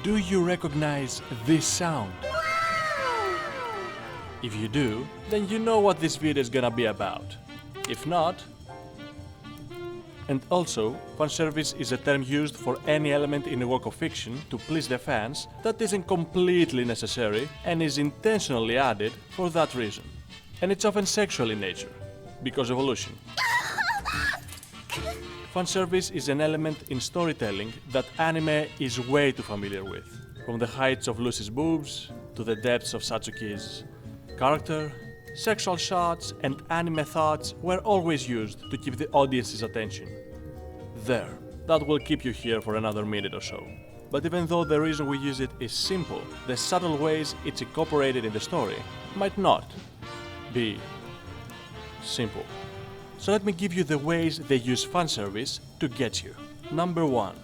Do you recognize this sound? If you do, then you know what this video is gonna be about. If not... And also, fanservice is a term used for any element in a work of fiction to please the fans that isn't completely necessary and is intentionally added for that reason. And it's often sexual in nature, because evolution. Fanservice is an element in storytelling that anime is way too familiar with. From the heights of Lucy's boobs, to the depths of Satsuki's character, sexual shots and anime thoughts were always used to keep the audience's attention. There, that will keep you here for another minute or so. But even though the reason we use it is simple, the subtle ways it's incorporated in the story might not be simple. So let me give you the ways they use fanservice to get you. Number 1.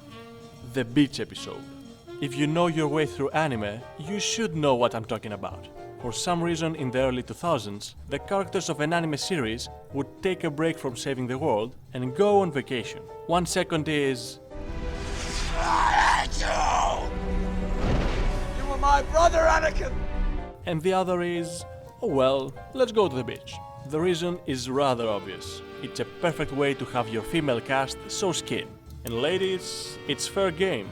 The beach episode. If you know your way through anime, you should know what I'm talking about. For some reason in the early 2000s, the characters of an anime series would take a break from saving the world and go on vacation. 1 second is... You were my brother, Anakin! And the other is... oh well, let's go to the beach. The reason is rather obvious. It's a perfect way to have your female cast so skin. And ladies, it's fair game.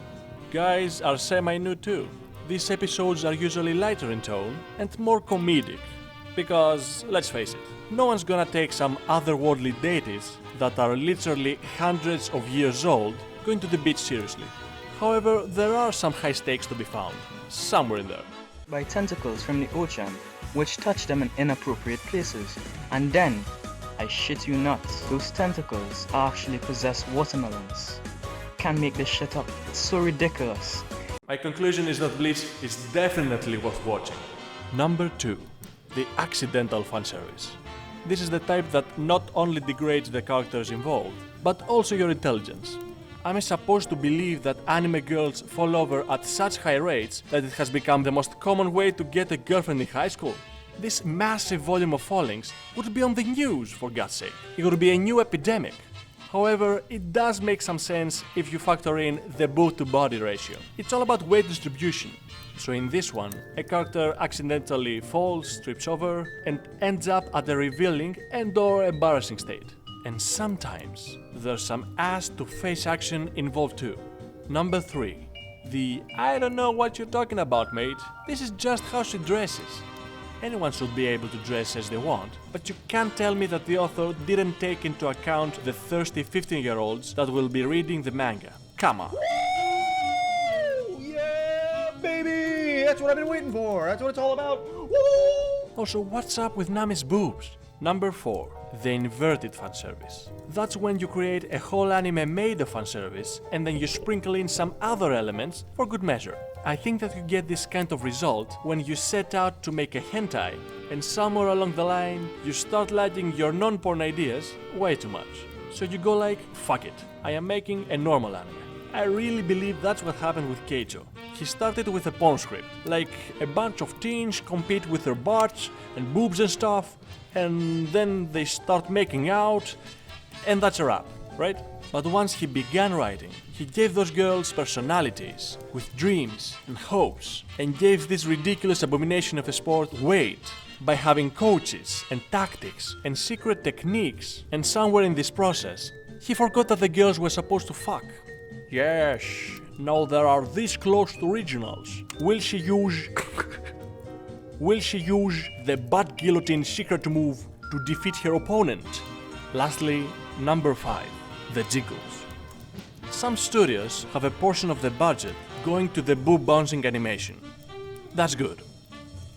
Guys are semi-nude too. These episodes are usually lighter in tone and more comedic. Because, let's face it, no one's gonna take some otherworldly deities that are literally hundreds of years old going to the beach seriously. However, there are some high stakes to be found, somewhere in there. By tentacles from the ocean, which touch them in inappropriate places. And then, I shit you not, those tentacles actually possess watermelons. Can make this shit up. It's so ridiculous. My conclusion is that Bleach is definitely worth watching. Number 2. The accidental fanservice. This is the type that not only degrades the characters involved, but also your intelligence. I'm supposed to believe that anime girls fall over at such high rates that it has become the most common way to get a girlfriend in high school. This massive volume of fallings would be on the news, for God's sake. It would be a new epidemic. However, it does make some sense if you factor in the boob-to-body ratio. It's all about weight distribution. So in this one, a character accidentally falls, trips over, and ends up at a revealing and/or embarrassing state. And sometimes, there's some ass-to-face action involved too. Number 3. The I don't know what you're talking about, mate. This is just how she dresses. Anyone should be able to dress as they want, but you can't tell me that the author didn't take into account the thirsty 15-year-olds that will be reading the manga. Come on. Woo! Yeah, baby! That's what I've been waiting for. That's what it's all about. Woo! Also, what's up with Nami's boobs? Number 4. The inverted fanservice. That's when you create a whole anime made of fanservice and then you sprinkle in some other elements for good measure. I think that you get this kind of result when you set out to make a hentai and somewhere along the line you start liking your non-porn ideas way too much. So you go like, fuck it, I am making a normal anime. I really believe that's what happened with Keijo. He started with a porn script, like a bunch of teens compete with their butts and boobs and stuff, and then they start making out, and that's a wrap, right? But once he began writing, he gave those girls personalities, with dreams and hopes, and gave this ridiculous abomination of a sport weight by having coaches and tactics and secret techniques, and somewhere in this process, he forgot that the girls were supposed to fuck. Yes, now there are this close to regionals. Will she use the butt guillotine secret move to defeat her opponent? Lastly, number 5. The jiggles. Some studios have a portion of the budget going to the boob bouncing animation. That's good.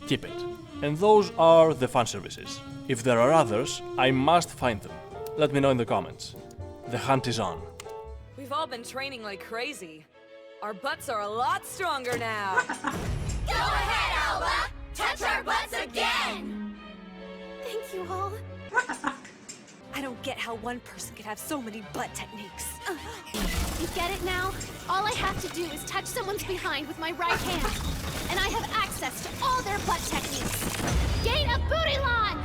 Keep it. And those are the fanservices. If there are others, I must find them. Let me know in the comments. The hunt is on. We've all been training like crazy. Our butts are a lot stronger now. Go ahead, Alba! Touch our butts again! Thank you all. I don't get how one person could have so many butt techniques. You get it now? All I have to do is touch someone's behind with my right hand, and I have access to all their butt techniques. Gate of Bootylon!